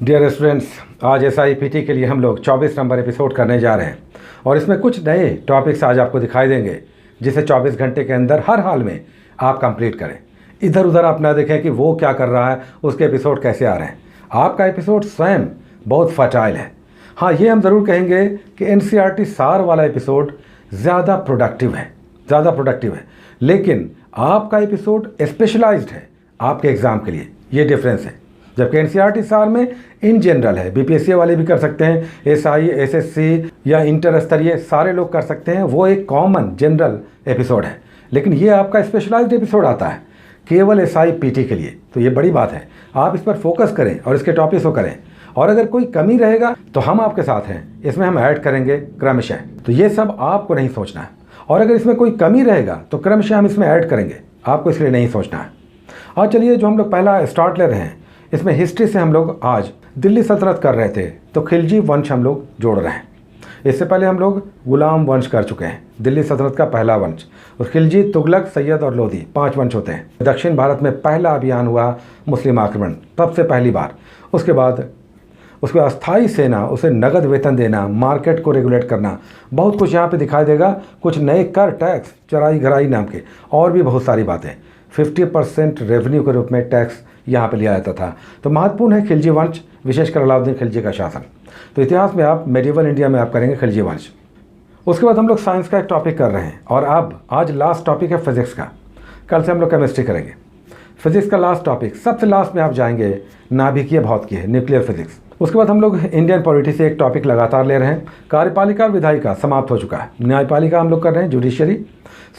Dear students, आज SIPT के लिए हम लोग 24 नंबर एपिसोड करने जा रहे हैं और इसमें कुछ नए टॉपिक्स आज आपको दिखाई देंगे जिसे 24 घंटे के अंदर हर हाल में आप कंप्लीट करें। इधर उधर आप ना देखें कि वो क्या कर रहा है, उसके एपिसोड कैसे आ रहे हैं। आपका एपिसोड स्वयं बहुत फर्टाइल है। हाँ, ये हम ज़रूर कहेंगे कि NCERT सार वाला एपिसोड ज़्यादा प्रोडक्टिव है, लेकिन आपका एपिसोड स्पेशलाइज्ड है आपके एग्ज़ाम के लिए। ये डिफरेंस है। जबकि NCERT सार में इन जनरल है, BPSC वाले भी कर सकते हैं, SI SSC या इंटर स्तरीय सारे लोग कर सकते हैं। वो एक कॉमन जनरल एपिसोड है, लेकिन ये आपका स्पेशलाइज्ड एपिसोड आता है केवल SIPT के लिए। तो ये बड़ी बात है, आप इस पर फोकस करें और इसके टॉपिक्स को करें। और अगर कोई कमी रहेगा तो हम आपके साथ हैं, इसमें हम ऐड करेंगे क्रमशः। तो ये सब आपको नहीं सोचना है। और अगर इसमें कोई कमी रहेगा तो क्रमशः हम इसमें ऐड करेंगे, आपको इसलिए नहीं सोचना है। और चलिए, जो हम लोग पहला स्टार्ट ले रहे हैं, इसमें हिस्ट्री से हम लोग आज दिल्ली सल्तनत कर रहे थे, तो खिलजी वंश हम लोग जोड़ रहे हैं। इससे पहले हम लोग गुलाम वंश कर चुके हैं, दिल्ली सल्तनत का पहला वंश। और खिलजी, तुगलक, सैयद और लोधी 5 वंश होते हैं। दक्षिण भारत में पहला अभियान हुआ मुस्लिम आक्रमण, सबसे पहली बार। उसके बाद अस्थाई सेना, उसे नगद वेतन देना, मार्केट को रेगुलेट करना, बहुत कुछ यहाँ पे दिखाई देगा। कुछ नए कर, टैक्स, चराई घराई नाम के, और भी बहुत सारी बातें। 50% रेवेन्यू के रूप में टैक्स यहाँ पे लिया जाता था। तो महत्वपूर्ण है खिलजी वंश, विशेषकर अलाउद्दीन खिलजी का शासन। तो इतिहास में आप मेडिवल इंडिया में आप करेंगे खिलजी वंश। उसके बाद हम लोग साइंस का एक टॉपिक कर रहे हैं, और अब आज लास्ट टॉपिक है फिजिक्स का। कल से हम लोग केमिस्ट्री करेंगे। फिजिक्स का लास्ट टॉपिक, सबसे लास्ट में आप जाएंगे नाभिकीय भौतिकी है, न्यूक्लियर फिजिक्स। उसके बाद हम लोग इंडियन पॉलिटी से एक टॉपिक लगातार ले रहे हैं। कार्यपालिका और विधायिका समाप्त हो चुका है। न्यायपालिका हम लोग कर रहे हैं, जुडिशरी।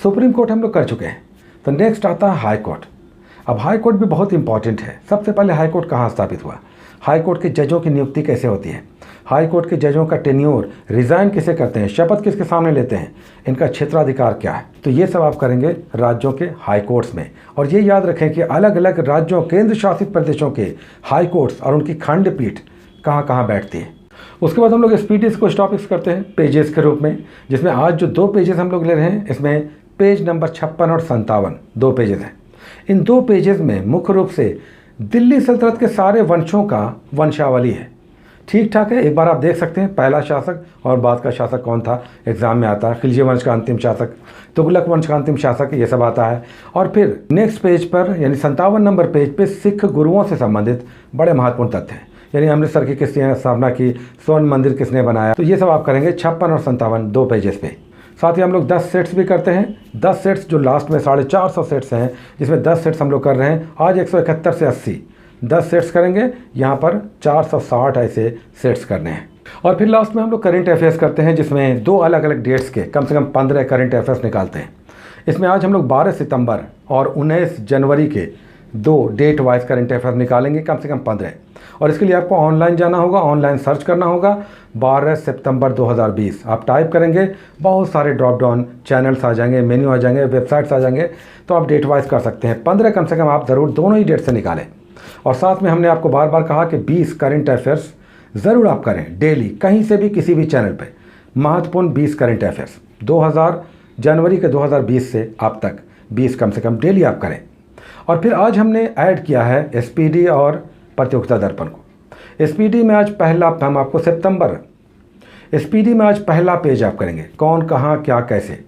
सुप्रीम कोर्ट हम लोग कर चुके हैं। तो नेक्स्ट आता है हाई कोर्ट। अब हाई कोर्ट भी बहुत इंपॉर्टेंट है। सबसे पहले हाई कोर्ट कहाँ स्थापित हुआ, हाई कोर्ट के जजों की नियुक्ति कैसे होती है, हाई कोर्ट के जजों का टेन्योर, रिज़ाइन किसे करते हैं, शपथ किसके सामने लेते हैं, इनका क्षेत्राधिकार क्या है। तो ये सब आप करेंगे राज्यों के हाई कोर्ट्स में। और ये याद रखें कि अलग अलग राज्यों, केंद्र शासित प्रदेशों के हाई कोर्ट्स और उनकी खंडपीठ कहाँ कहाँ बैठती है। उसके बाद हम लोग स्पीडी से कुछ टॉपिक्स करते हैं पेजेस के रूप में, जिसमें आज जो 2 पेजेस हम लोग ले रहे हैं, इसमें पेज नंबर 56 और 57 2 पेजेस हैं। इन 2 पेजेस में मुख्य रूप से दिल्ली सल्तनत के सारे वंशों का वंशावली है। ठीक ठाक है, एक बार आप देख सकते हैं पहला शासक और बाद का शासक कौन था, एग्जाम में आता है। खिलजी वंश का अंतिम शासक, तुगलक वंश का अंतिम शासक, ये सब आता है। और फिर नेक्स्ट पेज पर यानी 57 नंबर पेज पे सिख गुरुओं से संबंधित बड़े महत्वपूर्ण तथ्य हैं, यानी अमृतसर की किसने स्थापना की, स्वर्ण मंदिर किसने बनाया। तो ये सब आप करेंगे 56 और 57 2 पेजेस पे। साथ ही हम लोग 10 सेट्स भी करते हैं। 10 सेट्स जो लास्ट में 450 सेट्स हैं, जिसमें 10 सेट्स हम लोग कर रहे हैं। आज 171 से 80 10 सेट्स करेंगे, यहाँ पर 460 ऐसे सेट्स करने हैं। और फिर लास्ट में हम लोग करेंट अफेयर्स करते हैं, जिसमें 2 अलग अलग डेट्स के कम से कम 15 करेंट अफेयर्स निकालते हैं। इसमें आज हम लोग 12 सितंबर और 19 जनवरी के 2 डेट वाइज करेंट अफेयर निकालेंगे, कम से कम 15। और इसके लिए आपको ऑनलाइन जाना होगा, ऑनलाइन सर्च करना होगा 12 सितंबर 2020। आप टाइप करेंगे, बहुत सारे ड्रॉप डाउन चैनल्स आ जाएंगे, मेन्यू आ जाएंगे, वेबसाइट्स आ जाएंगे। तो आप डेट वाइज कर सकते हैं। 15 कम से कम आप ज़रूर दोनों ही डेट से निकालें। और साथ में हमने आपको बार बार कहा कि 20 करेंट अफेयर्स ज़रूर आप करें डेली, कहीं से भी किसी भी चैनल पर। महत्वपूर्ण 20 करेंट अफेयर्स 2000 जनवरी के 2020 से अब तक 20 कम से कम डेली आप करें। और फिर आज हमने ऐड किया है SPD और प्रतियोगिता दर्पण को। SPD में आज पहला, हम आपको सितंबर, SPD में आज पहला पेज आप करेंगे, कौन कहाँ क्या कैसे,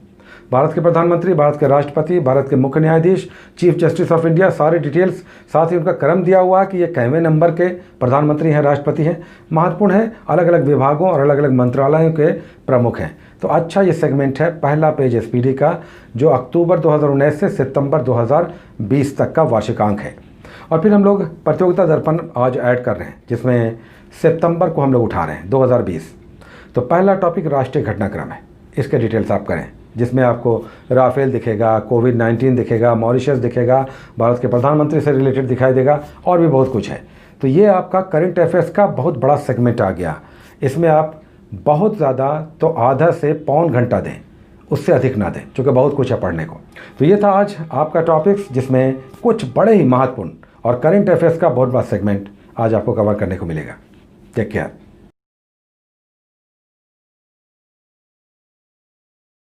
भारत के प्रधानमंत्री, भारत के राष्ट्रपति, भारत के मुख्य न्यायाधीश, चीफ जस्टिस ऑफ इंडिया, सारे डिटेल्स, साथ ही उनका क्रम दिया हुआ कि ये कैवें नंबर के प्रधानमंत्री हैं, राष्ट्रपति हैं। महत्वपूर्ण है, अलग अलग विभागों और अलग अलग मंत्रालयों के प्रमुख हैं। तो अच्छा ये सेगमेंट है पहला पेज SPD का, जो अक्टूबर 2019 से सितंबर 2020 तक का वार्षिकांक है। और फिर हम लोग प्रतियोगिता दर्पण आज ऐड कर रहे हैं, जिसमें सितंबर को हम लोग उठा रहे हैं 2020। तो पहला टॉपिक राष्ट्रीय घटनाक्रम है, इसके डिटेल्स आप करें, जिसमें आपको राफेल दिखेगा, कोविड-19 दिखेगा, मॉरिशस दिखेगा, भारत के प्रधानमंत्री से रिलेटेड दिखाई देगा, और भी बहुत कुछ है। तो ये आपका करंट अफेयर्स का बहुत बड़ा सेगमेंट आ गया। इसमें आप बहुत ज़्यादा तो आधा से पौन घंटा दें, उससे अधिक ना दें, क्योंकि बहुत कुछ है पढ़ने को। तो ये था आज आपका टॉपिक्स, जिसमें कुछ बड़े ही महत्वपूर्ण और करंट अफेयर्स का बहुत बड़ा सेगमेंट आज आपको कवर करने को मिलेगा। Take care.